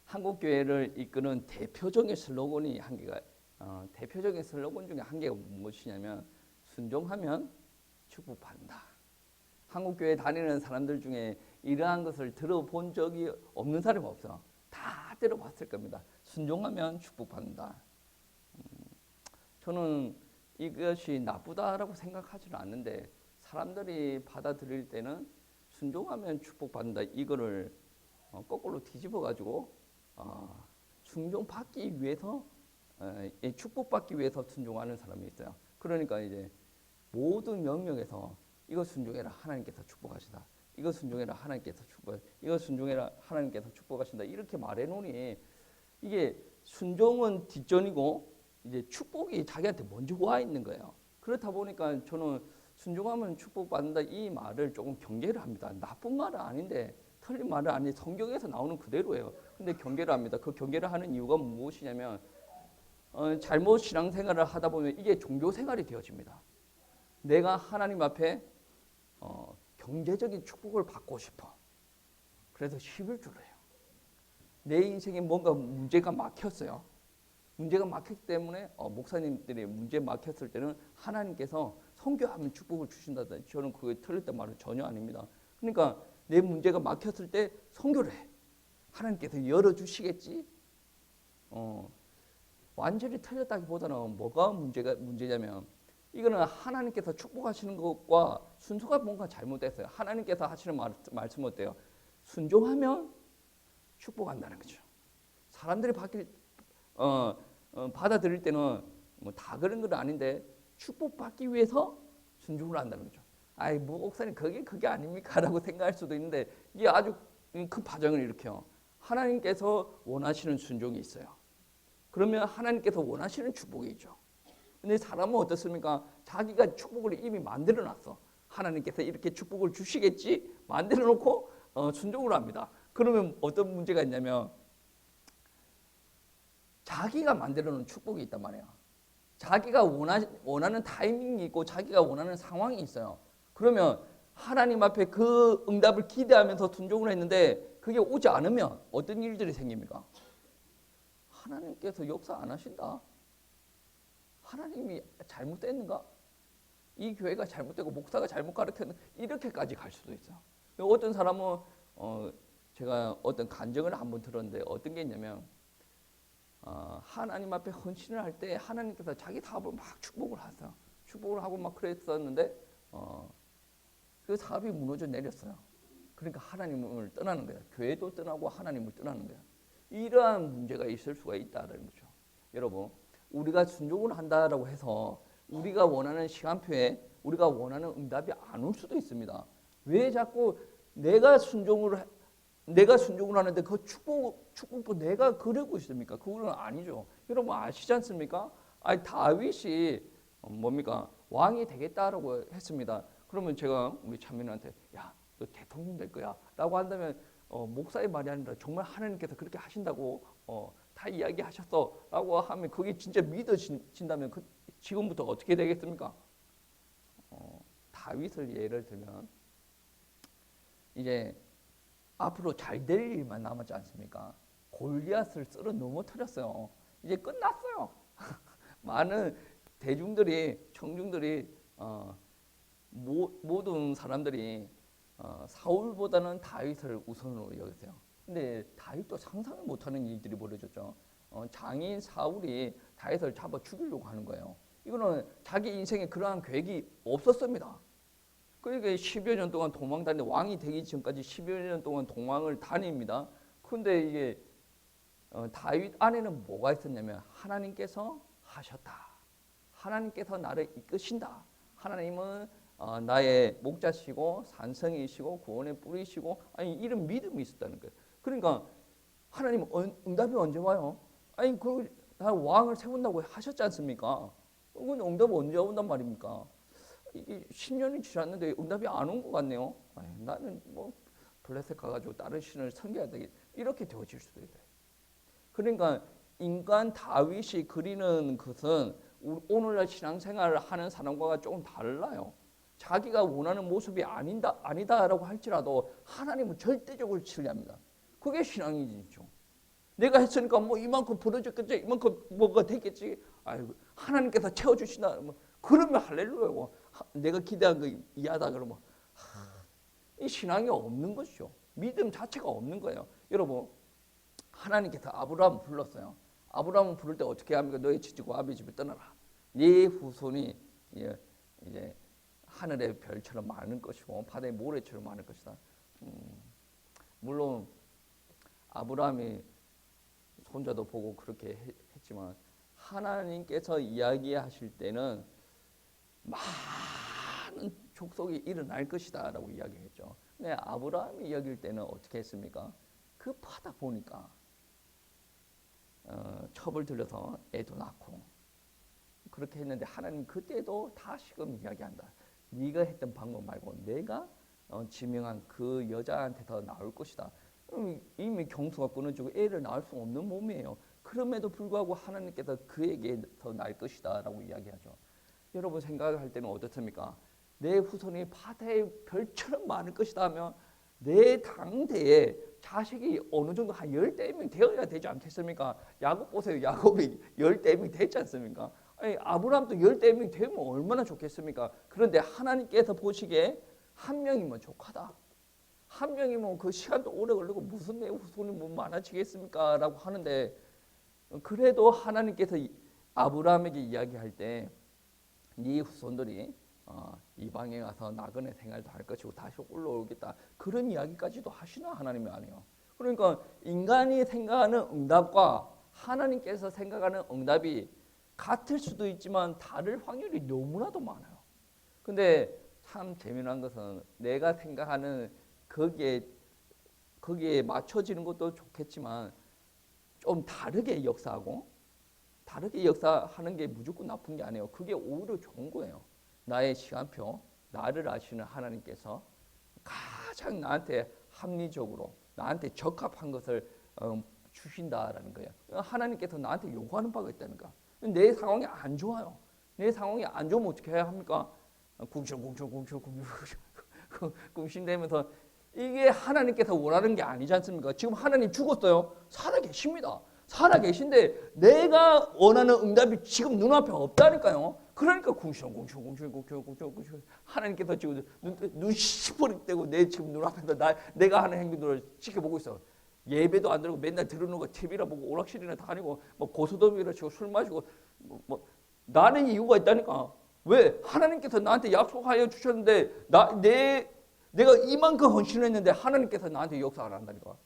한국 교회를 이끄는 대표적인 슬로건이 대표적인 슬로건 중에 한 개가 무엇이냐면 순종하면 축복받는다. 한국 교회 다니는 사람들 중에 이러한 것을 들어본 적이 없는 사람이 없어. 다 들어봤을 겁니다. 순종하면 축복받는다. 저는 이것이 나쁘다라고 생각하지는 않는데 사람들이 받아들일 때는 순종하면 축복받는다 이거를 거꾸로 뒤집어 가지고 순종받기 위해서 축복받기 위해서 순종하는 사람이 있어요. 그러니까 이제 모든 명령에서 이거 순종해라 하나님께서 축복하시다. 이거 순종해라 하나님께서 이거 순종해라 하나님께서 축복하신다. 이렇게 말해놓으니 이게 순종은 뒷전이고 이제 축복이 자기한테 먼저 와 있는 거예요. 그렇다 보니까 저는 순종하면 축복받는다 이 말을 조금 경계를 합니다. 나쁜 말은 아닌데 틀린 말은 아닌데 성경에서 나오는 그대로예요. 근데 경계를 합니다. 그 경계를 하는 이유가 무엇이냐면 잘못 신앙생활을 하다 보면 이게 종교생활이 되어집니다. 내가 하나님 앞에 경제적인 축복을 받고 싶어. 그래서 11조를 해요. 내 인생에 뭔가 문제가 막혔어요. 문제가 막혔기 때문에 목사님들이 문제 막혔을 때는 하나님께서 선교하면 축복을 주신다. 저는 그게 틀렸단 말은 전혀 아닙니다. 그러니까 내 문제가 막혔을 때 선교를 해. 하나님께서 열어주시겠지. 완전히 틀렸다기보다는 뭐가 문제냐면 이거는 하나님께서 축복하시는 것과 순서가 뭔가 잘못됐어요. 하나님께서 하시는 말씀은 어때요? 순종하면 축복한다는 거죠. 사람들이 받아들일 때는 뭐 다 그런 건 아닌데 축복받기 위해서 순종을 한다는 거죠. 아이 뭐 목사님 그게 아닙니까? 라고 생각할 수도 있는데 이게 아주 큰 파장을 일으켜요. 하나님께서 원하시는 순종이 있어요. 그러면 하나님께서 원하시는 축복이 있죠. 근데 사람은 어떻습니까? 자기가 축복을 이미 만들어 놨어. 하나님께서 이렇게 축복을 주시겠지 만들어 놓고 순종을 합니다. 그러면 어떤 문제가 있냐면 자기가 만들어 놓은 축복이 있단 말이에요. 자기가 원하는 타이밍이 있고 자기가 원하는 상황이 있어요. 그러면 하나님 앞에 그 응답을 기대하면서 순종을 했는데 그게 오지 않으면 어떤 일들이 생깁니까? 하나님께서 역사 안 하신다. 하나님이 잘못됐는가? 이 교회가 잘못되고 목사가 잘못 가르쳤는가? 이렇게까지 갈 수도 있어요. 어떤 사람은 제가 어떤 간증을 한번 들었는데 어떤 게 있냐면 하나님 앞에 헌신을 할 때 하나님께서 자기 사업을 막 축복을 하세요. 축복을 하고 막 그랬었는데 그 사업이 무너져 내렸어요. 그러니까 하나님을 떠나는 거예요. 교회도 떠나고 하나님을 떠나는 거예요. 이러한 문제가 있을 수가 있다는 거죠. 여러분, 우리가 순종을 한다라고 해서 우리가 원하는 시간표에 우리가 원하는 응답이 안 올 수도 있습니다. 왜 자꾸 내가 순종을 하는데 그 축복도 내가 그리고 있습니까? 그거는 아니죠. 여러분 아시지 않습니까? 다윗이 뭡니까? 왕이 되겠다라고 했습니다. 그러면 제가 우리 찬민한테 야, 너 대통령 될 거야 라고 한다면 목사의 말이 아니라 정말 하나님께서 그렇게 하신다고 다 이야기하셨어 라고 하면 그게 진짜 믿어진다면 지금부터 어떻게 되겠습니까? 다윗을 예를 들면 이제 앞으로 잘 될 일만 남았지 않습니까? 골리앗을 쓸어 넘어뜨렸어요. 이제 끝났어요. 많은 청중들이 모든 사람들이 사울보다는 다윗을 우선으로 여기세요. 근데 다윗도 상상을 못하는 일들이 벌어졌죠. 장인 사울이 다윗을 잡아 죽이려고 하는 거예요. 이거는 자기 인생에 그러한 계획이 없었습니다. 그러니까 10여 년 동안 도망 다니는데 왕이 되기 전까지 10여 년 동안 도망을 다닙니다. 그런데 이게 다윗 안에는 뭐가 있었냐면 하나님께서 하셨다. 하나님께서 나를 이끄신다. 하나님은 나의 목자시고 산성이시고 구원의 뿌리시고 이런 믿음이 있었다는 거예요. 그러니까 하나님 응답이 언제 와요? 나 왕을 세운다고 하셨지 않습니까? 그건 응답이 언제 온단 말입니까? 이게 10년이 지났는데 응답이 안 온 것 같네요. 나는 뭐 블레셋 가가지고 다른 신을 섬겨야 되겠 이렇게 되어질 수도 있어요. 그러니까 인간 다윗이 그리는 것은 오늘날 신앙생활을 하는 사람과 조금 달라요. 자기가 원하는 모습이 아니다라고 할지라도 하나님은 절대적으로 신뢰합니다. 그게 신앙이죠. 내가 했으니까 뭐 이만큼 벌어졌겠지, 이만큼 뭐가 됐겠지. 아이고 하나님께서 채워주시나. 뭐 그러면 할렐루야고. 내가 기대한 거 이하다 그러면 이 신앙이 없는 것이죠. 믿음 자체가 없는 거예요. 여러분 하나님께서 아브라함을 불렀어요. 아브라함을 부를 때 어떻게 합니까? 너의 집과 아비 집을 떠나라. 네 후손이 이제 하늘의 별처럼 많을 것이고 바다의 모래처럼 많을 것이다. 물론 아브라함이 손자도 보고 그렇게 했지만 하나님께서 이야기하실 때는 많은 족속이 일어날 것이다 라고 이야기했죠. 근데 아브라함이 이야기할 때는 어떻게 했습니까? 급하다 보니까 첩을 들여서 애도 낳고 그렇게 했는데 하나님 그때도 다시금 이야기한다. 네가 했던 방법 말고 내가 지명한 그 여자한테서 나올 것이다. 이미 경수가 끊어지고 애를 낳을 수 없는 몸이에요. 그럼에도 불구하고 하나님께서 그에게 더 날 것이다 라고 이야기하죠. 여러분 생각할 때는 어떻습니까? 내 후손이 바다의 별처럼 많을 것이다 하면 내 당대에 자식이 어느 정도 한 10대명 되어야 되지 않겠습니까? 야곱 보세요. 야곱이 10대명 됐지 않습니까? 아니, 아브라함도 10대명 되면 얼마나 좋겠습니까? 그런데 하나님께서 보시기에 한 명이면 족하다. 한 명이면 그 시간도 오래 걸리고 무슨 내 후손이 뭐 많아지겠습니까? 라고 하는데 그래도 하나님께서 아브라함에게 이야기할 때 네 후손들이 이방에 가서 나그네 생활도 할 것이고 다시 올라오겠다. 그런 이야기까지도 하시나 하나님이 아니에요. 그러니까 인간이 생각하는 응답과 하나님께서 생각하는 응답이 같을 수도 있지만 다를 확률이 너무나도 많아요. 근데 참 재미난 것은 내가 생각하는 거기에 맞춰지는 것도 좋겠지만 좀 다르게 역사하고 다르게 역사하는 게 무조건 나쁜 게 아니에요. 그게 오히려 좋은 거예요. 나의 시간표, 나를 아시는 하나님께서 가장 나한테 합리적으로 나한테 적합한 것을 주신다라는 거예요. 하나님께서 나한테 요구하는 바가 있다는 거. 내 상황이 안 좋아요. 내 상황이 안 좋으면 어떻게 해야 합니까? 궁신대면서 이게 하나님께서 원하는 게 아니지 않습니까? 지금 하나님 죽었어요. 살아 계십니다. 살아 계신데 내가 원하는 응답이 지금 눈앞에 없다니까요. 그러니까 궁시렁 하나님께서 지금 눈 시퍼리떼고 내 지금 눈앞에서 내가 하는 행동들을 지켜보고 있어. 예배도 안 들고 맨날 들어놓은 거 TV나 보고 오락실이나 다니고 뭐 고소도비나 치고 술 마시고 뭐 나는 이유가 있다니까. 왜? 하나님께서 나한테 약속하여 주셨는데 내가 이만큼 헌신했는데 하나님께서 나한테 역사 안 한다니까.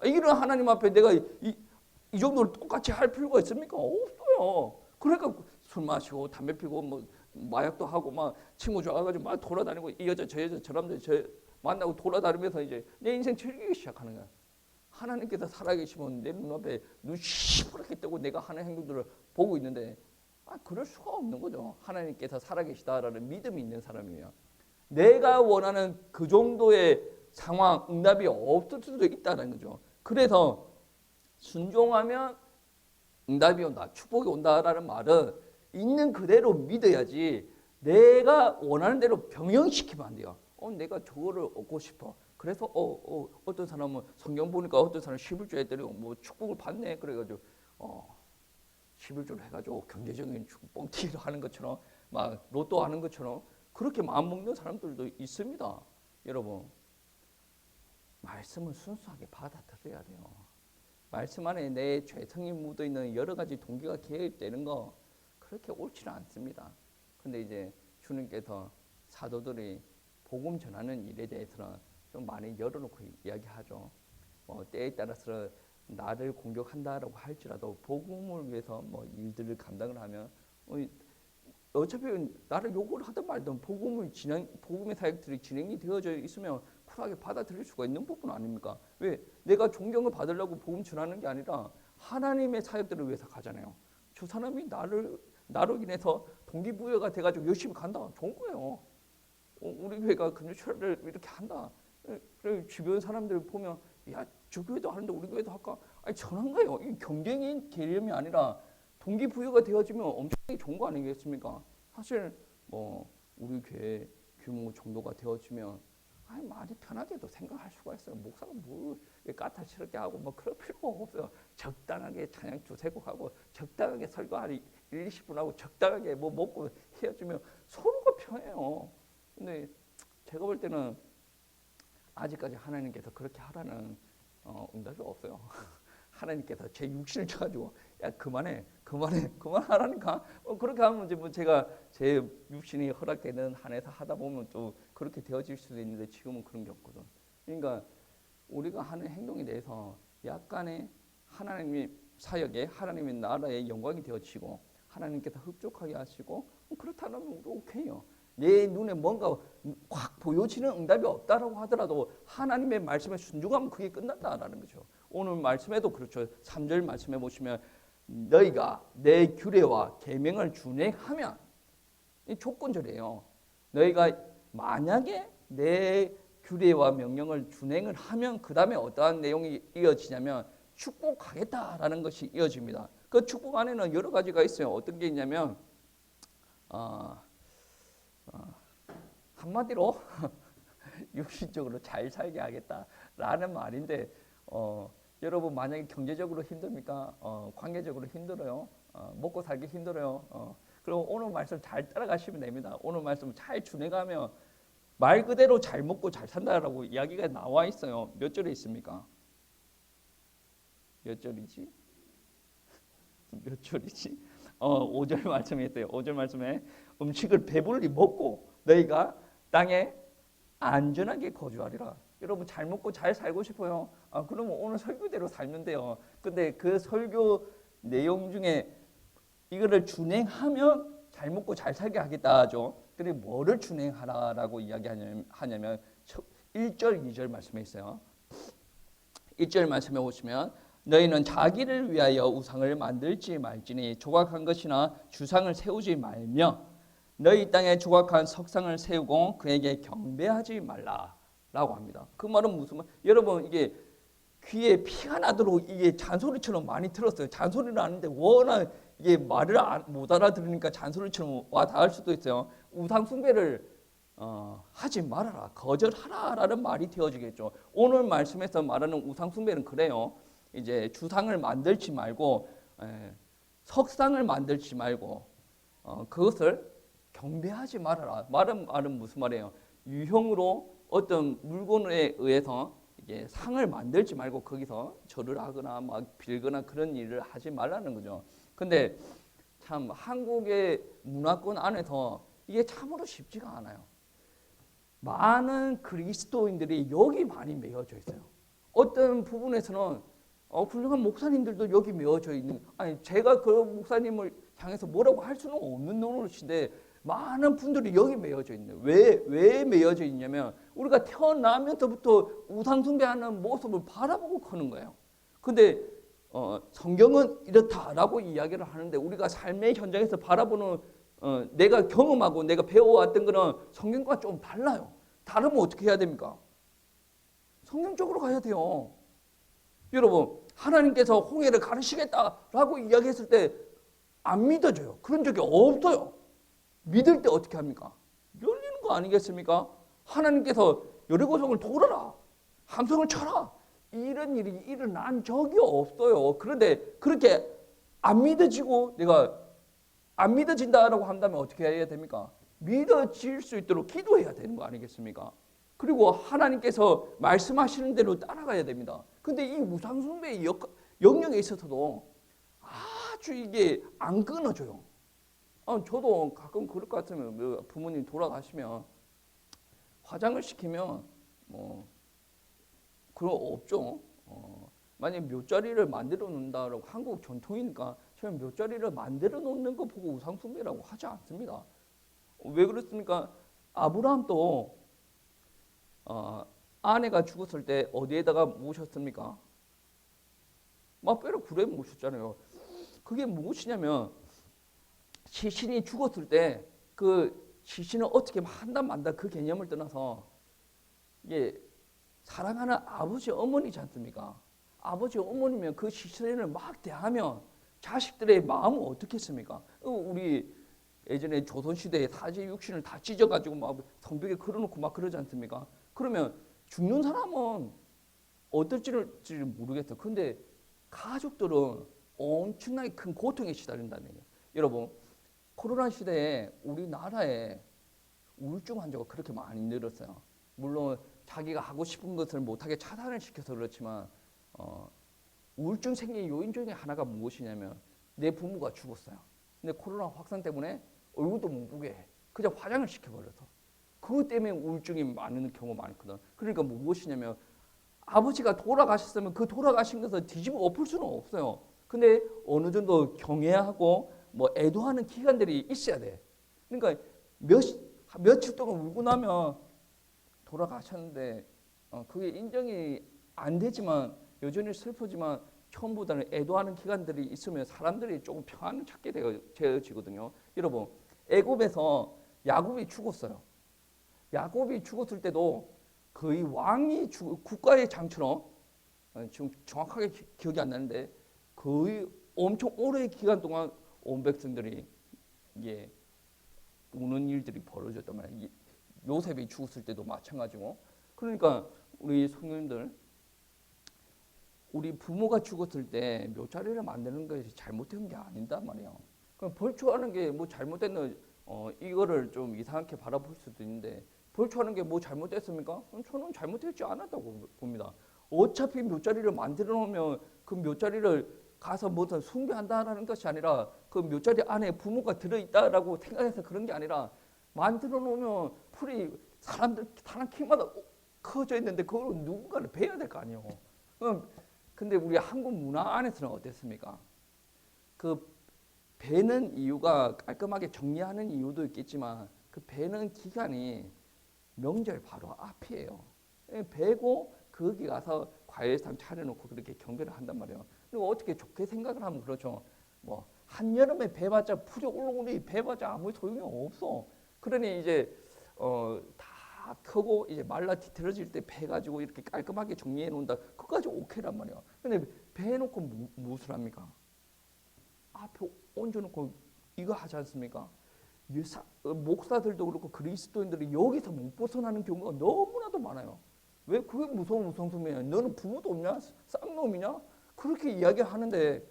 이런 하나님 앞에 내가 이 정도로 똑같이 할 필요가 있습니까? 없어요. 그러니까 술 마시고 담배 피고 뭐 마약도 하고 막 친구 좋아가지고 막 돌아다니고 이 여자 저 여자 저 남자 저 만나고 돌아다니면서 이제 내 인생 즐기기 시작하는 거야. 하나님께서 살아계시면 내 눈앞에 눈 시퍼렇게 뜨고 내가 하는 행동들을 보고 있는데 그럴 수가 없는 거죠. 하나님께서 살아계시다라는 믿음이 있는 사람이면 내가 원하는 그 정도의 상황, 응답이 없을 수도 있다는 거죠. 그래서 순종하면 응답이 온다, 축복이 온다라는 말은 있는 그대로 믿어야지 내가 원하는 대로 병영시키면 안 돼요. 내가 저거를 얻고 싶어. 그래서 어떤 사람은 성경 보니까 어떤 사람은 11조 했더니 뭐 축복을 받네. 그래가지고 11조를 해가지고 경제적인 축복 뻥튀기를 하는 것처럼 막 로또 하는 것처럼 그렇게 마음 먹는 사람들도 있습니다. 여러분 말씀을 순수하게 받아들여야 돼요. 말씀 안에 내 죄성이 묻어있는 여러 가지 동기가 개입되는 거 그렇게 옳지는 않습니다. 근데 이제 주님께서 사도들이 복음 전하는 일에 대해서는 좀 많이 열어놓고 이야기하죠. 때에 따라서 나를 공격한다라고 할지라도 복음을 위해서 뭐 일들을 감당을 하면 어차피 나를 요구를 하든 말든 복음의 사역들이 진행이 되어져 있으면 쿨하게 받아들일 수가 있는 부분 아닙니까? 왜? 내가 존경을 받으려고 복음 전하는 게 아니라 하나님의 사역들을 위해서 가잖아요. 저 사람이 나로 인해서 동기부여가 돼가지고 열심히 간다. 좋은 거예요. 우리 교회가 금요일을 이렇게 한다. 그리고 주변 사람들 보면 야, 저 교회도 하는데 우리 교회도 할까? 아니 전한 거예요. 이 경쟁인 개념이 아니라 동기부여가 되어지면 엄청나게 좋은 거 아니겠습니까? 사실 뭐 우리 교회 규모 정도가 되어지면 아니 많이 편하게도 생각할 수가 있어요. 목사가 뭐 까탈스럽게 하고 뭐 그럴 필요가 없어요. 적당하게 찬양 두세 곡 하고 적당하게 설교 한 1, 20분 하고 적당하게 뭐 먹고 헤어지면 서로가 편해요. 근데 제가 볼 때는 아직까지 하나님께서 그렇게 하라는 응답이 없어요. 하나님께서 제 육신을 쳐가지고 야 그만하라니까. 그렇게 하면 이제 뭐 제가 제 육신이 허락되는 한에서 하다 보면 또 그렇게 되어질 수도 있는데 지금은 그런 게 없거든. 그러니까 우리가 하는 행동에 대해서 약간의 하나님의 사역에 하나님의 나라의 영광이 되어지고 하나님께서 흡족하게 하시고 그렇다면 우리 오케이요. 내 눈에 뭔가 확 보여지는 응답이 없다라고 하더라도 하나님의 말씀에 순종하면 그게 끝난다라는 거죠. 오늘 말씀에도 그렇죠. 3절 말씀해 보시면 너희가 내 규례와 계명을 준행하면, 이 조건절이에요. 너희가 만약에 내 규례와 명령을 준행을 하면 그 다음에 어떠한 내용이 이어지냐면 축복하겠다라는 것이 이어집니다. 그 축복 안에는 여러 가지가 있어요. 어떤 게 있냐면 한마디로 육신적으로 잘 살게 하겠다라는 말인데 여러분 만약에 경제적으로 힘듭니까? 관계적으로 힘들어요. 먹고 살기 힘들어요. 그럼 오늘 말씀 잘 따라가시면 됩니다. 오늘 말씀 잘 준행하면 말 그대로 잘 먹고 잘 산다라고 이야기가 나와 있어요. 몇 절에 있습니까? 몇 절이지? 몇 절이지? 5절 말씀에 있어요. 5절 말씀에 음식을 배불리 먹고 너희가 땅에 안전하게 거주하리라. 여러분 잘 먹고 잘 살고 싶어요. 그러면 오늘 설교대로 살면 돼요. 근데 그 설교 내용 중에 이거를 준행하면 잘 먹고 잘 살게 하겠다 하죠. 근데 뭐를 준행하라라고 이야기하냐면 1절, 2절 말씀에 있어요. 1절 말씀에 보시면 너희는 자기를 위하여 우상을 만들지 말지니 조각한 것이나 주상을 세우지 말며 너희 땅에 조각한 석상을 세우고 그에게 경배하지 말라라고 합니다. 그 말은 무슨 말? 여러분 이게 귀에 피가 나도록 이게 잔소리처럼 많이 들었어요. 잔소리를 하는데 워낙 이게 말을 못 알아들으니까 잔소리처럼 와 닿을 수도 있어요. 우상 숭배를 하지 말아라, 거절하라라는 말이 되어지겠죠. 오늘 말씀에서 말하는 우상 숭배는 그래요. 이제 주상을 만들지 말고 석상을 만들지 말고 그것을 경배하지 말아라. 말은 무슨 말이에요? 유형으로 어떤 물건에 의해서 이게 상을 만들지 말고 거기서 절을 하거나 막 빌거나 그런 일을 하지 말라는 거죠. 근데 참 한국의 문화권 안에서 이게 참으로 쉽지가 않아요. 많은 그리스도인들이 여기 많이 매여져 있어요. 어떤 부분에서는 훌륭한 목사님들도 여기 매여져 있는, 아니 제가 그 목사님을 향해서 뭐라고 할 수는 없는 노릇인데 많은 분들이 여기 매여져 있네요. 왜 매여져 있냐면 우리가 태어나면서부터 우상 숭배하는 모습을 바라보고 크는 거예요. 근데 성경은 이렇다라고 이야기를 하는데 우리가 삶의 현장에서 바라보는 내가 경험하고 내가 배워왔던 거는 성경과 좀 달라요. 다르면 어떻게 해야 됩니까? 성경적으로 가야 돼요. 여러분 하나님께서 홍해를 가르치겠다라고 이야기했을 때 안 믿어져요. 그런 적이 없어요. 믿을 때 어떻게 합니까? 열리는 거 아니겠습니까? 하나님께서 여리고성을 돌아라, 함성을 쳐라, 이런 일이 일어난 적이 없어요. 그런데 그렇게 안 믿어지고 내가 안 믿어진다라고 한다면 어떻게 해야 됩니까? 믿어질 수 있도록 기도해야 되는 거 아니겠습니까? 그리고 하나님께서 말씀하시는 대로 따라가야 됩니다. 근데 이 우상숭배의 영역에 있어서도 아주 이게 안 끊어져요. 저도 가끔 그럴 것 같으면 부모님 돌아가시면 화장을 시키면 뭐 그런 거 없죠. 만약에 묘자리를 만들어 놓는다라고 한국 전통이니까 저는 묘자리를 만들어 놓는 거 보고 우상숭배라고 하지 않습니다. 왜 그렇습니까? 아브라함도 아내가 죽었을 때 어디에다가 모셨습니까? 막뼈를 굴에 모셨잖아요. 그게 무엇이냐면 시신이 죽었을 때 그 시신을 어떻게 한다 만다 그 개념을 떠나서 이게 사랑하는 아버지 어머니지 않습니까? 아버지 어머니면 그 시신을 막 대하면 자식들의 마음은 어떻겠습니까? 우리 예전에 조선시대에 사제 육신을 다 찢어가지고 막 성벽에 걸어놓고 막 그러지 않습니까? 그러면 죽는 사람은 어떨지를 모르겠어. 근데 가족들은 엄청나게 큰 고통에 시달린다는 얘기예요. 여러분, 코로나 시대에 우리나라에 우울증 환자가 그렇게 많이 늘었어요. 물론 자기가 하고 싶은 것을 못하게 차단을 시켜서 그렇지만 우울증 생긴 요인 중에 하나가 무엇이냐면 내 부모가 죽었어요. 근데 코로나 확산 때문에 얼굴도 못 보게 해. 그냥 화장을 시켜버려서. 그것 때문에 우울증이 많은 경우가 많거든. 그러니까 무엇이냐면 아버지가 돌아가셨으면 그 돌아가신 것을 뒤집어 엎을 수는 없어요. 근데 어느 정도 경외하고 뭐 애도하는 기간들이 있어야 돼. 그러니까 며칠 동안 울고 나면 돌아가셨는데 그게 인정이 안 되지만 여전히 슬프지만 처음보다는 애도하는 기간들이 있으면 사람들이 조금 평안을 찾게 되어지거든요. 여러분, 애굽에서 야곱이 죽었어요. 야곱이 죽었을 때도 거의 왕이 국가의 장처럼 지금 정확하게 기억이 안 나는데 거의 엄청 오랜 기간 동안 온 백성들이 이게 우는 일들이 벌어졌단 말이에요. 요셉이 죽었을 때도 마찬가지고. 그러니까 우리 성도님들, 우리 부모가 죽었을 때 묘자리를 만드는 것이 잘못된 게 아닌단 말이에요. 그럼 벌초하는 게 뭐 잘못됐나 이거를 좀 이상하게 바라볼 수도 있는데 벌초하는 게 뭐 잘못됐습니까? 저는 잘못되지 않았다고 봅니다. 어차피 묘자리를 만들어 놓으면 그 묘자리를 가서 무슨 숭배한다라는 것이 아니라 그 묘자리 안에 부모가 들어있다라고 생각해서 그런 게 아니라 만들어 놓으면 풀이 사람들 사람 키마다 커져 있는데 그걸 누군가를 베야 될 거 아니에요. 근데 우리 한국 문화 안에서는 어땠습니까? 그 베는 이유가 깔끔하게 정리하는 이유도 있겠지만 그 베는 기간이 명절 바로 앞이에요. 베고 거기 가서 과일상 차려놓고 그렇게 경배를 한단 말이에요. 그리고 어떻게 좋게 생각을 하면 그렇죠. 뭐 한여름에 베봤자 풀이 올라오니 베봤자 아무 소용이 없어. 그러니 이제 다 크고 이제 말라 뒤틀어질 때 베가지고 이렇게 깔끔하게 정리해 놓는다. 그까지 오케이란 말이야. 근데 베놓고 무엇을 합니까? 앞에 얹어놓고 이거 하지 않습니까? 목사들도 그렇고 그리스도인들이 여기서 못 벗어나는 경우가 너무나도 많아요. 왜 그게 무서운 우상숭배냐? 너는 부모도 없냐? 쌍놈이냐? 그렇게 이야기하는데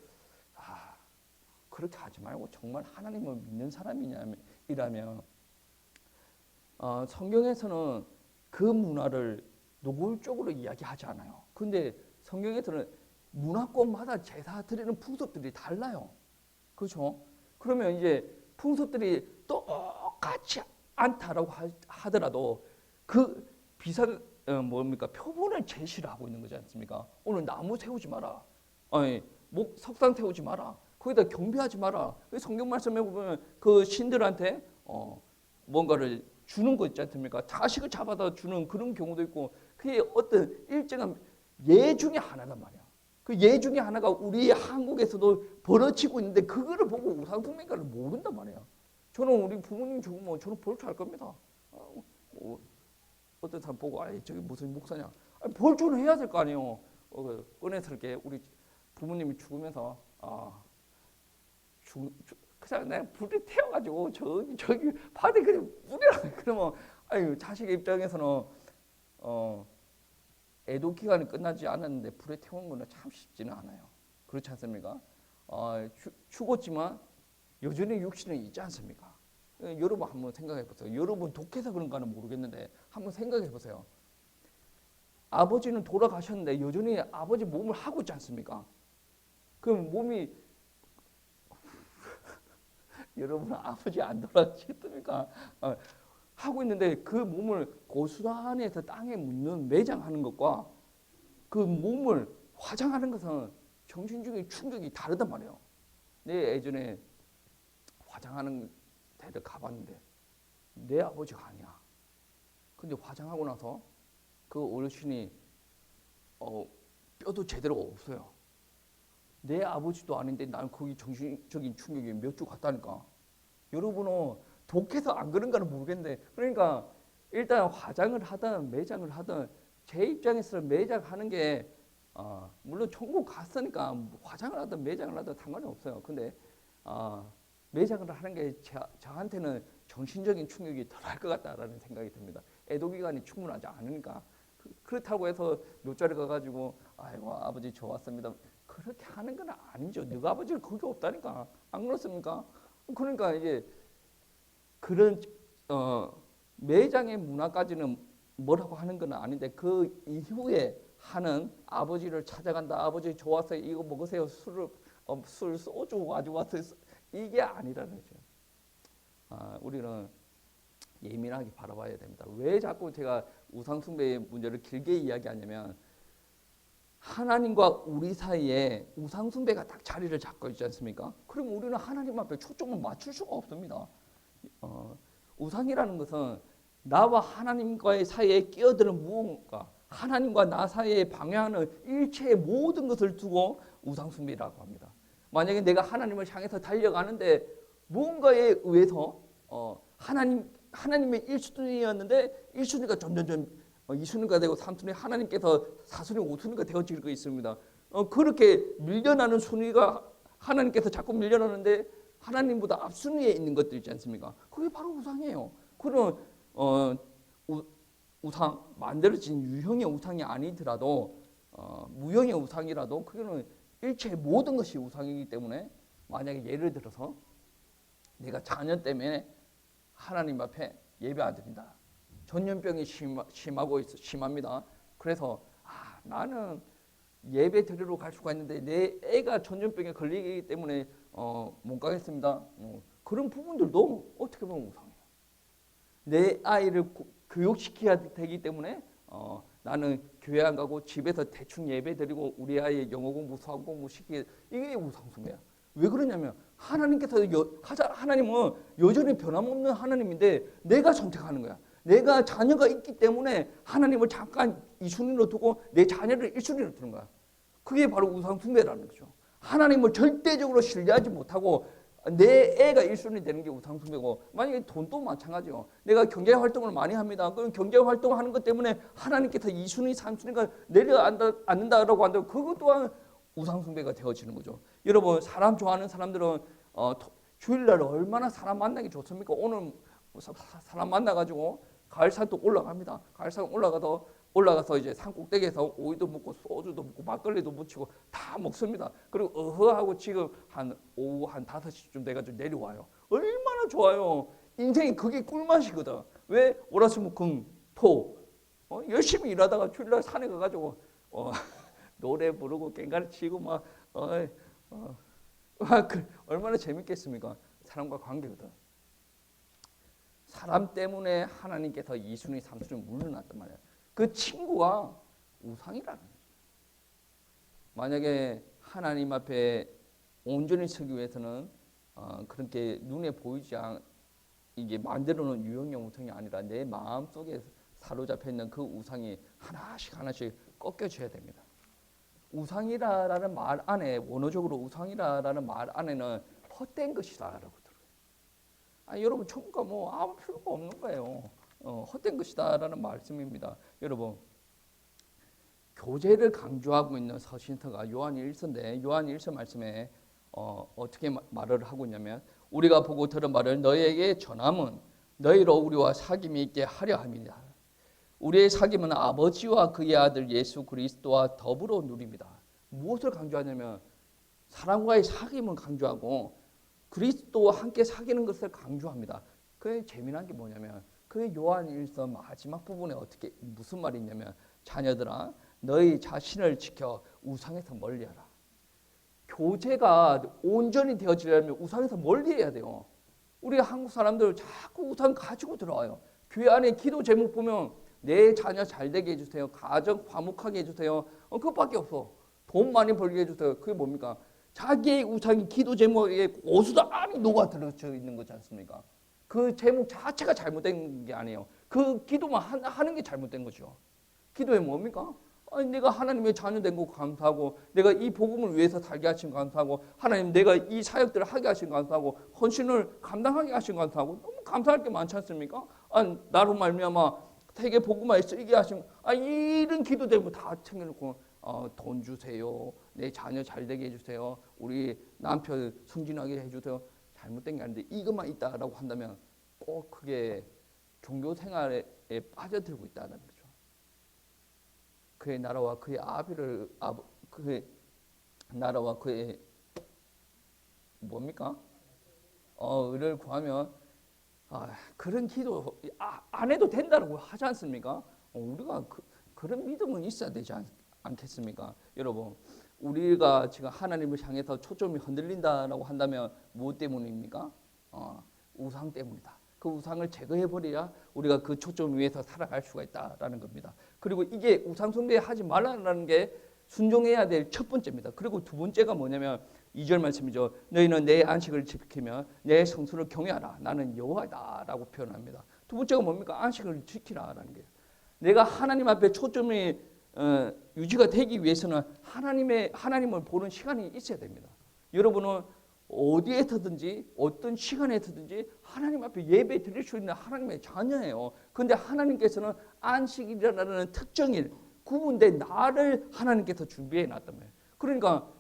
그렇게 하지 말고 정말 하나님을 믿는 사람이라면 성경에서는 그 문화를 노골적으로 이야기하지 않아요. 근데 성경에서는 문화권마다 제사 드리는 풍습들이 달라요. 그렇죠? 그러면 이제 풍습들이 똑같지 않다라고 하더라도 그 뭡니까? 표본을 제시를 하고 있는 거지 않습니까? 오늘 나무 세우지 마라. 아니, 석상 세우지 마라. 거기다 경배하지 마라. 성경 말씀에 보면 그 신들한테 뭔가를 주는 거 있지 않습니까? 자식을 잡아다 주는 그런 경우도 있고 그게 어떤 일정한 예 중에 하나란 말이야. 그 예 중에 하나가 우리 한국에서도 벌어지고 있는데 그거를 보고 우상숭배인가를 모른단 말이야. 저는 우리 부모님 죽으면 저는 벌초할 겁니다. 어떤 사람 보고 저기 무슨 목사냐. 벌초는 해야 될 거 아니에요. 꺼내설게 우리 부모님이 죽으면서 그냥 내가 불에 태워가지고 저기 바닥에 그냥 뿌리라. 그러면 자식의 입장에서는 애도 기간이 끝나지 않았는데 불에 태우는 거는 참 쉽지는 않아요. 그렇지 않습니까? 죽었지만 여전히 육신은 있지 않습니까? 여러분 한번 생각해 보세요. 여러분 독해서 그런가는 모르겠는데 한번 생각해 보세요. 아버지는 돌아가셨는데 여전히 아버지 몸을 하고 있지 않습니까? 그럼 몸이 여러분 아버지 안 돌아가셨습니까? 하고 있는데 그 몸을 고스란히해서 땅에 묻는 매장하는 것과 그 몸을 화장하는 것은 정신적인 충격이 다르단 말이에요. 내 예전에 화장하는 데를 가봤는데 내 아버지가 아니야. 근데 화장하고 나서 그 어르신이 뼈도 제대로 없어요. 내 아버지도 아닌데 난 거기 정신적인 충격이 몇 주 갔다니까. 여러분은 독해서 안 그런가는 모르겠는데 그러니까 일단 화장을 하든 매장을 하든 제 입장에서는 매장하는 게 물론 천국 갔으니까 화장을 하든 매장을 하든 상관이 없어요. 근데 매장을 하는 게 저한테는 정신적인 충격이 덜할 것 같다라는 생각이 듭니다. 애도 기간이 충분하지 않으니까. 그렇다고 해서 묘자리 가가지고 아이고 아버지 좋았습니다. 그렇게 하는 건 아니죠. 너가 아버지는 그게 없다니까. 안 그렇습니까? 그러니까 이제 그런 매장의 문화까지는 뭐라고 하는 건 아닌데 그 이후에 하는 아버지를 찾아간다. 아버지 좋았어요. 이거 먹으세요. 술 소주 가지고 왔어요. 이게 아니라는 거죠. 우리는 예민하게 바라봐야 됩니다. 왜 자꾸 제가 우상숭배의 문제를 길게 이야기하냐면 하나님과 우리 사이에 우상숭배가 딱 자리를 잡고 있지 않습니까? 그럼 우리는 하나님 앞에 초점을 맞출 수가 없습니다. 우상이라는 것은 나와 하나님과의 사이에 끼어드는 무언가, 하나님과 나 사이에 방해하는 일체의 모든 것을 두고 우상숭배라고 합니다. 만약에 내가 하나님을 향해서 달려가는데 무언가에 의해서 하나님의 1순위였는데 1순위가 점점점 2순위가 되고 3순위, 하나님께서 4순위, 5순위가 되어지고 있습니다. 그렇게 밀려나는 순위가 하나님께서 자꾸 밀려나는데 하나님보다 앞순위에 있는 것들 있지 않습니까? 그게 바로 우상이에요. 그런 우상, 만들어진 유형의 우상이 아니더라도 무형의 우상이라도 그거는 일체의 모든 것이 우상이기 때문에 만약에 예를 들어서 내가 자녀 때문에 하나님 앞에 예배 안 드린다. 전염병이 심합니다. 그래서 나는 예배 드리러 갈 수가 있는데 내 애가 전염병에 걸리기 때문에 못 가겠습니다. 그런 부분들도 어떻게 보면 우상이에요. 내 아이를 교육시켜야 되기 때문에 나는 교회 안 가고 집에서 대충 예배 드리고 우리 아이의 영어 공부, 수학 공부 시키게, 이게 우상숭배야. 왜 그러냐면 하나님은 여전히 변함없는 하나님인데 내가 선택하는 거야. 내가 자녀가 있기 때문에 하나님을 잠깐 2순위로 두고 내 자녀를 1순위로 두는 거야. 그게 바로 우상숭배라는 거죠. 하나님을 절대적으로 신뢰하지 못하고 내 애가 1순위 되는 게 우상숭배고, 만약에 돈도 마찬가지요. 내가 경제활동을 많이 합니다. 그럼 경제활동하는 것 때문에 하나님께서 2순위, 3순위가 내려앉는다라고 한다면 그것 또한 우상숭배가 되어지는 거죠. 여러분, 사람 좋아하는 사람들은 주일날 얼마나 사람 만나기 좋습니까? 오늘 사람 만나가지고 가을산도 올라갑니다. 가을산 올라가서 이제 산 꼭대기에서 오이도 먹고 소주도 먹고 막걸리도 묻히고 다 먹습니다. 그리고 어허하고 지금 오후 한 5시쯤 돼가지고 내려와요. 얼마나 좋아요. 인생이 그게 꿀맛이거든. 왜? 월화수목금 토 열심히 일하다가 주일날 산에 가가지고 노래 부르고 깽가리 치고 얼마나 재밌겠습니까? 사람과 관계거든. 사람 때문에 하나님께서 2순위, 3순위 물러났단 말이에요. 그 친구가 우상이라는 거죠. 만약에 하나님 앞에 온전히 서기 위해서는 그렇게 눈에 보이지 이게 만들어놓은 유형의 우상이 아니라 내 마음 속에 사로잡혀 있는 그 우상이 하나씩 꺾여져야 됩니다. 우상이라는 말 안에, 원어적으로 우상이라는 말 안에는 헛된 것이다라고 들어요. 여러분, 천국과 아무 필요가 없는 거예요. 헛된 것이다라는 말씀입니다. 여러분, 교제를 강조하고 있는 서신서가 요한 1서인데 요한 1서 말씀에 어떻게 말을 하고 있냐면, 우리가 보고 들은 말을 너희에게 전함은 너희로 우리와 사귐이 있게 하려 함이다. 우리의 사귐은 아버지와 그의 아들 예수 그리스도와 더불어 누립니다. 무엇을 강조하냐면 사람과의 사귐을 강조하고 그리스도와 함께 사귀는 것을 강조합니다. 그게 재미난 게 뭐냐면 그 요한 1서 마지막 부분에 무슨 말이 있냐면, 자녀들아 너희 자신을 지켜 우상에서 멀리하라. 교제가 온전히 되어지려면 우상에서 멀리해야 돼요. 우리 한국 사람들 자꾸 우상 가지고 들어와요. 교회 안에 기도 제목 보면 내 자녀 잘 되게 해주세요. 가정 화목하게 해주세요. 그것밖에 없어. 돈 많이 벌게 해주세요. 그게 뭡니까? 자기의 우상이 기도 제목에 고스란히 녹아 들어져 있는 거지 않습니까? 그 제목 자체가 잘못된 게 아니에요. 그 기도만 하는 게 잘못된 거죠. 기도에 뭡니까? 내가 하나님의 자녀 된 거 감사하고, 내가 이 복음을 위해서 살게 하신 거 감사하고, 하나님 내가 이 사역들을 하게 하신 거 감사하고, 헌신을 감당하게 하신 거 감사하고, 너무 감사할 게 많지 않습니까? 나로 말미암아 세계 복음화에 쓰이게 하신 이런 기도 제목 다 챙겨놓고 돈 주세요. 내 자녀 잘 되게 해주세요. 우리 남편 승진하게 해주세요. 잘못된 게 아닌데 이것만 있다라고 한다면 꼭 그게 종교 생활에 빠져들고 있다는 거죠. 그의 나라와 그의 그의 나라와 그의 뭡니까? 의를 구하면 그런 기도 안 해도 된다고 하지 않습니까? 우리가 그런 믿음은 있어야 되지 않겠습니까? 여러분, 우리가 지금 하나님을 향해서 초점이 흔들린다라고 한다면 무엇 때문입니까? 우상 때문이다. 그 우상을 제거해 버려야 우리가 그 초점 위에서 살아갈 수가 있다라는 겁니다. 그리고 이게 우상 숭배하지 말라는 게 순종해야 될 첫 번째입니다. 그리고 두 번째가 뭐냐면 2절 말씀이죠. 너희는 내 안식을 지키며 내 성수를 경외하라. 나는 여호와다라고 표현합니다. 두 번째가 뭡니까? 안식을 지키라라는 게. 내가 하나님 앞에 초점이 유지가 되기 위해서는 하나님을 보는 시간이 있어야 됩니다. 여러분은 어디에서든지 어떤 시간에서든지 하나님 앞에 예배 드릴 수 있는 하나님의 자녀예요. 그런데 하나님께서는 안식일이라는 특정일, 구분된 날을 하나님께서 준비해 놨단 말이에요. 그러니까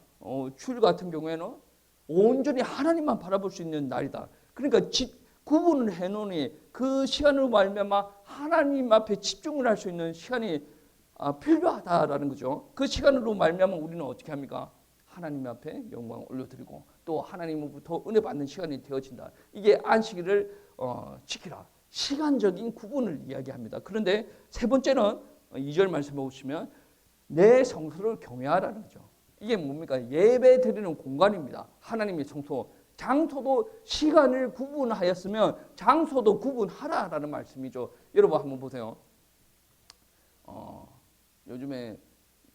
주일 같은 경우에는 온전히 하나님만 바라볼 수 있는 날이다. 그러니까 구분을 해놓으니 그 시간으로 말미암아 하나님 앞에 집중을 할 수 있는 시간이 필요하다라는 거죠. 그 시간으로 말미암아 우리는 어떻게 합니까? 하나님 앞에 영광을 올려드리고 또 하나님으로부터 은혜 받는 시간이 되어진다. 이게 안식일을 지키라. 시간적인 구분을 이야기합니다. 그런데 세 번째는 2절 말씀해 보시면 내 성소를 경외하라는 거죠. 이게 뭡니까? 예배 드리는 공간입니다. 하나님의 성소. 장소도 시간을 구분하였으면 장소도 구분하라라는 말씀이죠. 여러분 한번 보세요. 요즘에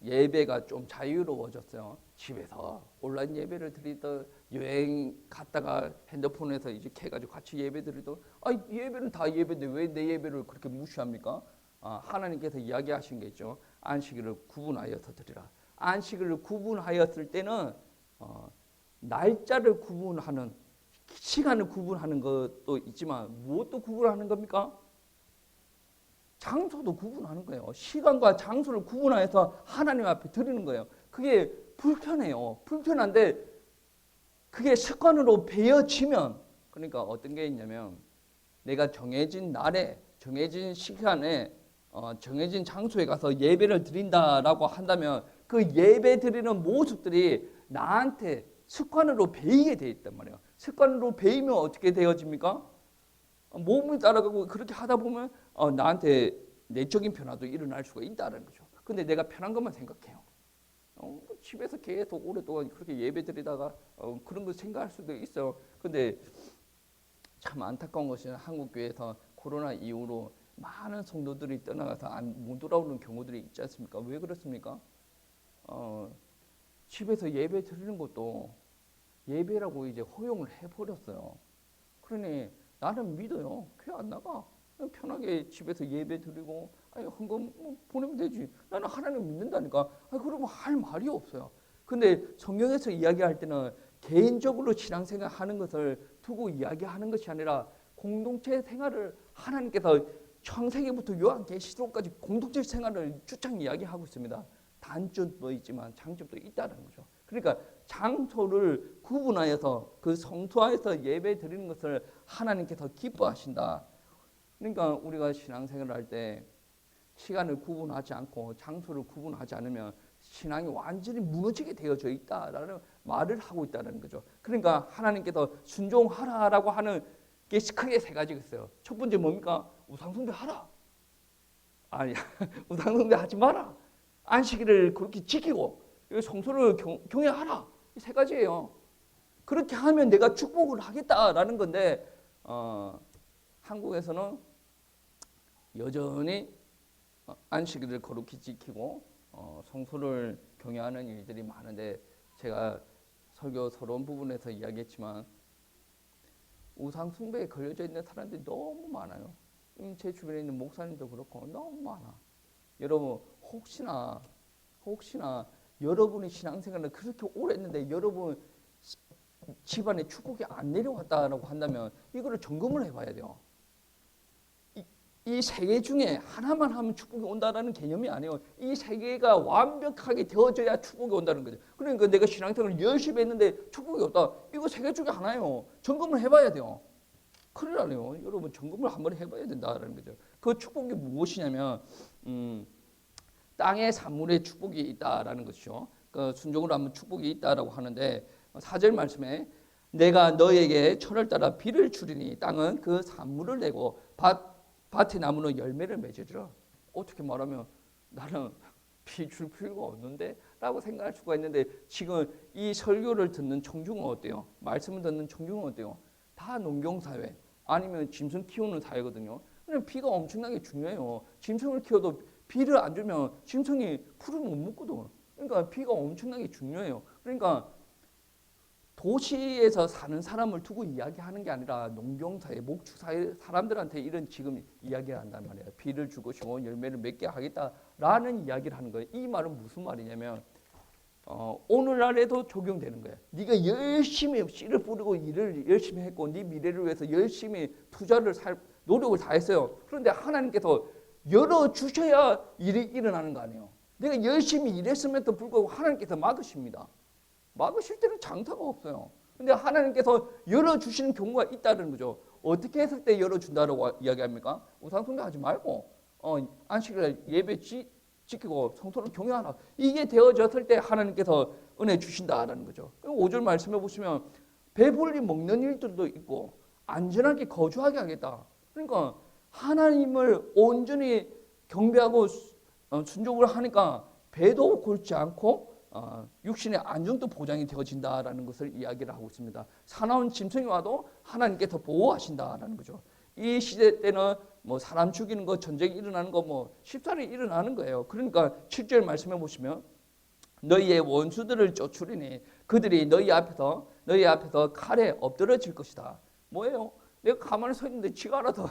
예배가 좀 자유로워졌어요. 집에서 온라인 예배를 드리던 여행 갔다가 핸드폰에서 이제 해가지고 같이 예배 드리던 예배는 다 예배인데 왜 내 예배를 그렇게 무시합니까? 하나님께서 이야기하신 게 있죠. 안식일을 구분하여서 드리라. 안식일을 구분하였을 때는 날짜를 구분하는 시간을 구분하는 것도 있지만 무엇도 구분하는 겁니까? 장소도 구분하는 거예요. 시간과 장소를 구분하여서 하나님 앞에 드리는 거예요. 그게 불편해요. 불편한데 그게 습관으로 배어지면 그러니까 어떤 게 있냐면 내가 정해진 날에 정해진 시간에 정해진 장소에 가서 예배를 드린다라고 한다면 그 예배 드리는 모습들이 나한테 습관으로 배이게 돼 있단 말이에요. 습관으로 배이면 어떻게 되어집니까? 몸을 따라가고 그렇게 하다 보면 나한테 내적인 변화도 일어날 수가 있다는 거죠. 근데 내가 편한 것만 생각해요. 집에서 계속 오랫동안 그렇게 예배 드리다가 그런 거 생각할 수도 있어요. 근데 참 안타까운 것은 한국 교회에서 코로나 이후로 많은 성도들이 떠나가서 못 돌아오는 경우들이 있지 않습니까? 왜 그렇습니까? 집에서 예배 드리는 것도 예배라고 이제 허용을 해버렸어요. 그러니 나는 믿어요. 교회 안 나가. 편하게 집에서 예배 드리고 헌금 보내면 되지. 나는 하나님 믿는다니까. 그러면 할 말이 없어요. 근데 성경에서 이야기할 때는 개인적으로 신앙생활 하는 것을 두고 이야기하는 것이 아니라 공동체 생활을 하나님께서 창세기부터 요한계시록까지 공동체 생활을 주창 이야기하고 있습니다. 단점도 있지만 장점도 있다는 거죠. 그러니까 장소를 구분하여서 그 성소에서 예배 드리는 것을 하나님께서 기뻐하신다. 그러니까 우리가 신앙생활을 할 때 시간을 구분하지 않고 장소를 구분하지 않으면 신앙이 완전히 무너지게 되어져 있다라는 말을 하고 있다는 거죠. 그러니까 하나님께서 순종하라라고 하는 게 크게 세 가지가 있어요. 첫 번째 뭡니까? 우상숭배 하라. 아니 우상숭배 하지 마라. 안식일을 그렇게 지키고 성소를 경외하라. 이 세 가지예요. 그렇게 하면 내가 축복을 하겠다라는 건데 한국에서는 여전히 안식일을 거룩히 지키고 성소를 경외하는 일들이 많은데 제가 설교 서론 부분에서 이야기했지만 우상 숭배에 걸려져 있는 사람들이 너무 많아요. 제 주변에 있는 목사님도 그렇고 너무 많아. 여러분 혹시나 여러분의 신앙생활을 그렇게 오래 했는데 여러분 집안에 축복이 안 내려왔다라고 한다면 이거를 점검을 해봐야 돼요. 이 세 개 중에 하나만 하면 축복이 온다라는 개념이 아니에요. 이 세 개가 완벽하게 되어져야 축복이 온다는 거죠. 그러니까 내가 신앙생활을 열심히 했는데 축복이 없다. 이거 세 개 중에 하나예요. 점검을 해봐야 돼요. 큰일 나네요. 여러분 점검을 한번 해봐야 된다라는 거죠. 그 축복이 무엇이냐면 땅의 산물에 축복이 있다라는 것이죠. 그 순종으로 하면 축복이 있다라고 하는데 4절 말씀에 내가 너에게 철을 따라 비를 주리니 땅은 그 산물을 내고 밭의 나무는 열매를 맺으리라. 어떻게 말하면 나는 비 줄 필요가 없는데 라고 생각할 수가 있는데 지금 이 설교를 듣는 청중은 어때요? 말씀을 듣는 청중은 어때요? 다 농경사회 아니면 짐승 키우는 사회거든요. 근데 비가 엄청나게 중요해요. 짐승을 키워도 비를 안 주면 짐승이 풀을 못 먹거든. 그러니까 비가 엄청나게 중요해요. 그러니까 도시에서 사는 사람을 두고 이야기하는 게 아니라 농경사회, 목축사회 사람들한테 이런 지금 이야기를 한단 말이에요. 비를 줄 것이고 열매를 맺게 하겠다라는 이야기를 하는 거예요. 이 말은 무슨 말이냐면 오늘날에도 적용되는 거예요. 네가 열심히 씨를 뿌리고 일을 열심히 했고 네 미래를 위해서 열심히 투자를 노력을 다 했어요. 그런데 하나님께서 열어주셔야 일이 일어나는 거 아니에요. 내가 열심히 일했음에도 불구하고 하나님께서 막으십니다. 막으실 때는 장사가 없어요. 근데 하나님께서 열어주시는 경우가 있다는 거죠. 어떻게 했을 때 열어준다고 이야기합니까? 우상숭배 하지 말고 안식일 예배 지키고 성소를 경외하라. 이게 되어졌을 때 하나님께서 은혜 주신다라는 거죠. 5절 말씀해 보시면 배불리 먹는 일들도 있고 안전하게 거주하게 하겠다. 그러니까 하나님을 온전히 경배하고 순종을 하니까 배도 골지 않고 육신의 안정도 보장이 되어진다라는 것을 이야기를 하고 있습니다. 사나운 짐승이 와도 하나님께서 보호하신다라는 거죠. 이 시대 때는 뭐 사람 죽이는 거, 전쟁이 일어나는 거, 뭐 쉽사리 일어나는 거예요. 그러니까 7절 말씀해 보시면 너희의 원수들을 쫓으리니 그들이 너희 앞에서 칼에 엎드러질 것이다. 뭐예요? 내가 가만히 서 있는데 지가 알아서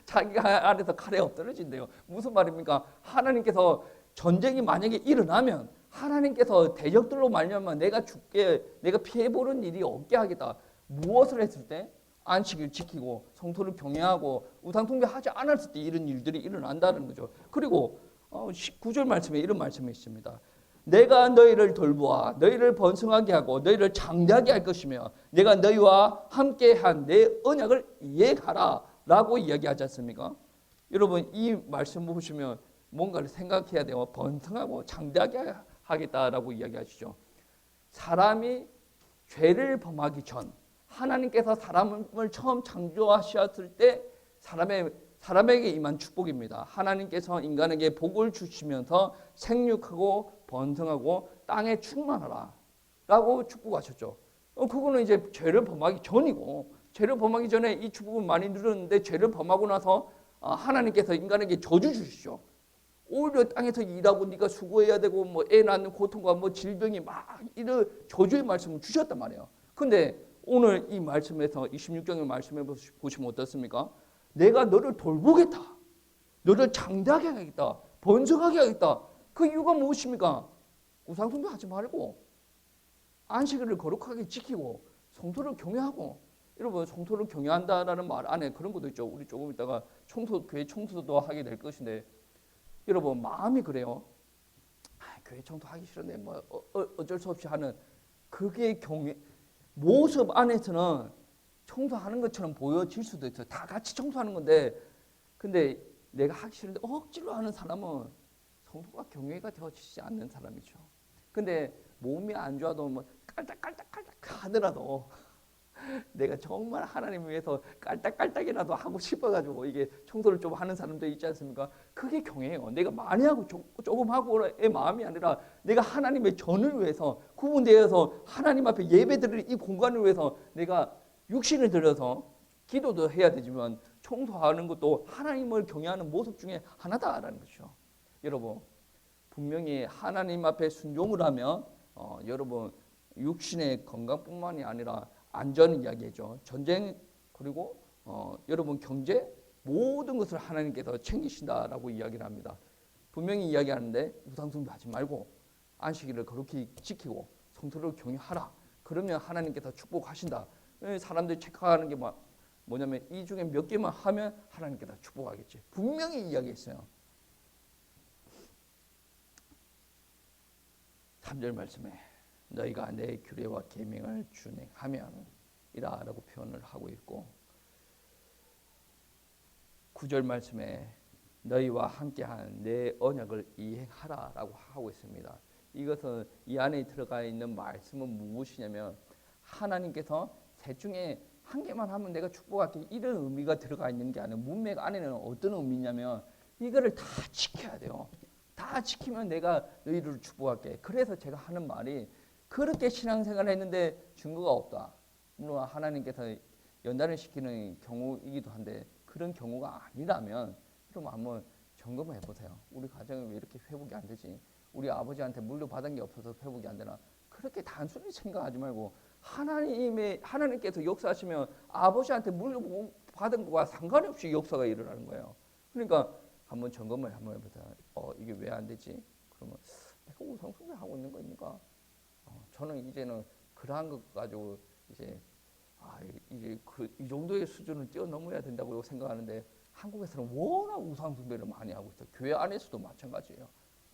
자기가 안에서 칼에 엎드러진대요. 무슨 말입니까? 하나님께서 전쟁이 만약에 일어나면 하나님께서 대적들로 말미암아 내가 죽게, 내가 피해보는 일이 없게 하겠다. 무엇을 했을 때? 안식일 지키고 성토를 경외하고 우상숭배하지 않았을 때 이런 일들이 일어난다는 거죠. 그리고 19절 말씀에 이런 말씀이 있습니다. 내가 너희를 돌보아 너희를 번성하게 하고 너희를 장대하게 할 것이며 내가 너희와 함께한 내 언약을 이해하라 라고 이야기하지 않습니까? 여러분 이 말씀 보시면 뭔가를 생각해야 돼요. 번성하고 장대하게 하겠다라고 이야기하시죠. 사람이 죄를 범하기 전 하나님께서 사람을 처음 창조하셨을 때 사람에게 임한 축복입니다. 하나님께서 인간에게 복을 주시면서 생육하고 번성하고 땅에 충만하라 라고 축복하셨죠. 그거는 이제 죄를 범하기 전이고 죄를 범하기 전에 이 축복을 많이 누렸는데 죄를 범하고 나서 하나님께서 인간에게 저주 주시죠. 오히려 땅에서 일하고 네가 수고해야 되고 뭐 애 낳는 고통과 뭐 질병이 막 이런 저주의 말씀을 주셨단 말이에요. 근데 오늘 이 말씀에서 26장의 말씀해 보시면 어떻습니까? 내가 너를 돌보겠다. 너를 장대하게 하겠다. 번성하게 하겠다. 그 이유가 무엇입니까? 우상숭배 하지 말고 안식일을 거룩하게 지키고 성도를 경외하고 여러분 성도를 경외한다라는 말 안에 그런 것도 있죠. 우리 조금 있다가 교회 청소도 하게 될 것인데 여러분 마음이 그래요. 교회 청소하기 싫은데 뭐 어쩔 수 없이 하는 그게 모습 안에서는 청소하는 것처럼 보여질 수도 있어요. 다 같이 청소하는 건데 근데 내가 하기 싫은데 억지로 하는 사람은 성도가 경외가 되어지지 않는 사람이죠. 근데 몸이 안 좋아도 뭐 깔딱깔딱깔딱 하더라도 내가 정말 하나님 위해서 깔딱깔딱이라도 하고 싶어가지고 이게 청소를 좀 하는 사람들 있지 않습니까? 그게 경외예요. 내가 많이 하고 조금 하고의 마음이 아니라 내가 하나님의 전을 위해서 구분되어서 하나님 앞에 예배드릴 이 공간을 위해서 내가 육신을 들여서 기도도 해야 되지만 청소하는 것도 하나님을 경외하는 모습 중에 하나다라는 것이죠. 여러분 분명히 하나님 앞에 순종을 하면 여러분 육신의 건강뿐만이 아니라 안전 이야기죠. 전쟁 그리고 여러분 경제 모든 것을 하나님께서 챙기신다라고 이야기를 합니다. 분명히 이야기하는데 우상숭배 하지 말고 안식일을 거룩히 지키고 성도를 경외하라. 그러면 하나님께서 축복하신다. 사람들이 체크하는 게 뭐냐면 이 중에 몇 개만 하면 하나님께서 축복하겠지. 분명히 이야기했어요. 3절 말씀에 너희가 내 규례와 계명을 준행하면 이라라고 표현을 하고 있고 9절 말씀에 너희와 함께한 내 언약을 이행하라라고 하고 있습니다. 이것은 이 안에 들어가 있는 말씀은 무엇이냐면 하나님께서 셋 중에 한 개만 하면 내가 축복할게 이런 의미가 들어가 있는 게 아니라 문맥 안에는 어떤 의미냐면 이거를 다 지켜야 돼요. 다 지키면 내가 너희를 축복할게. 그래서 제가 하는 말이 그렇게 신앙생활을 했는데 증거가 없다. 물론 하나님께서 연단을 시키는 경우이기도 한데 그런 경우가 아니라면 그럼 한번 점검해 보세요. 우리 가정이 왜 이렇게 회복이 안 되지? 우리 아버지한테 물려받은 게 없어서 회복이 안 되나? 그렇게 단순히 생각하지 말고 하나님께서 역사하시면 아버지한테 물려받은 거와 상관이 없이 역사가 일어나는 거예요. 그러니까 한번 점검을 한번 해보세요. 이게 왜 안 되지? 그러면 내가 우상숭배 하고 있는 거니까 저는 이제는 그러한 것 가지고 이제 이제 이 정도의 수준을 뛰어넘어야 된다고 생각하는데 한국에서는 워낙 우상숭배를 많이 하고 있어요. 교회 안에서도 마찬가지예요.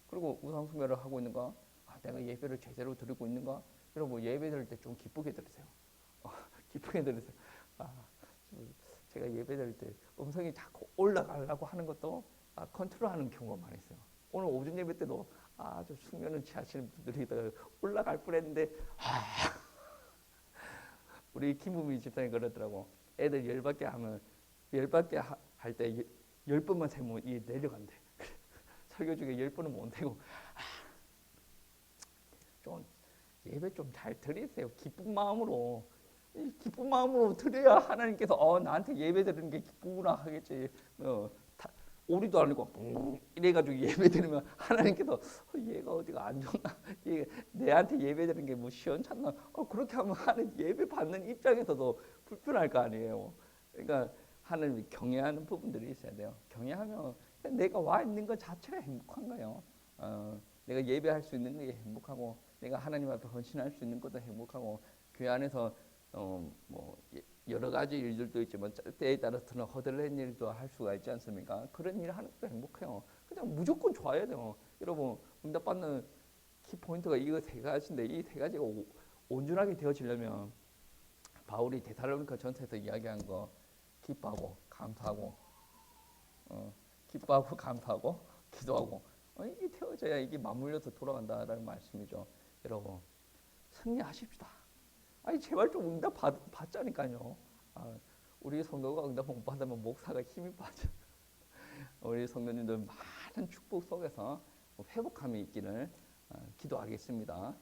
그리고 우상숭배를 하고 있는가? 내가 예배를 제대로 드리고 있는가? 여러분 예배 드릴 때 좀 기쁘게 드리세요. 기쁘게 드리세요. 제가 예배 드릴 때 음성이 자꾸 올라가려고 하는 것도 컨트롤하는 경우가 많이 있어요. 오늘 오전 예배 때도 아주 숙면을 취하시는 분들이 올라갈 뻔했는데 우리 김부미 집사님 그러더라고. 애들 열받게 하면 열받게 할 때 10번만 세면 이 내려간대. 설교 중에 10번은 못 되고 좀 예배 좀 잘 드리세요. 기쁜 마음으로. 기쁜 마음으로 드려야 하나님께서 나한테 예배 드리는 게 기쁘구나 하겠지. 오리도 아니고 이래가지고 예배 드리면 하나님께서 얘가 어디가 안 좋나? 내한테 예배 드리는 게 뭐 시원찮나? 그렇게 하면 하나님 예배 받는 입장에서도 불편할 거 아니에요. 그러니까 하나님이 경외하는 부분들이 있어야 돼요. 경외하면 내가 와 있는 것 자체가 행복한 거예요. 내가 예배할 수 있는 게 행복하고 내가 하나님 앞에 헌신할 수 있는 것도 행복하고 교회 안에서 뭐 여러 가지 일들도 있지만 때에 따라서는 허들렛 일도 할 수가 있지 않습니까? 그런 일을 하는 것도 행복해요. 그냥 무조건 좋아야 돼요. 여러분 응답받는 키포인트가 이거 세 가지인데 이 세 가지가 온전하게 되어지려면 바울이 데살로니가 전서에서 이야기한 거 기뻐하고 감사하고 기뻐하고 감사하고 기도하고 이게 되어져야 이게 맞물려서 돌아간다라는 말씀이죠. 여러분 승리하십시다. 제발 좀 응답 받자니까요. 우리 성도가 응답 못 받으면 목사가 힘이 빠져. 우리 성도님들 많은 축복 속에서 회복함이 있기를 기도하겠습니다.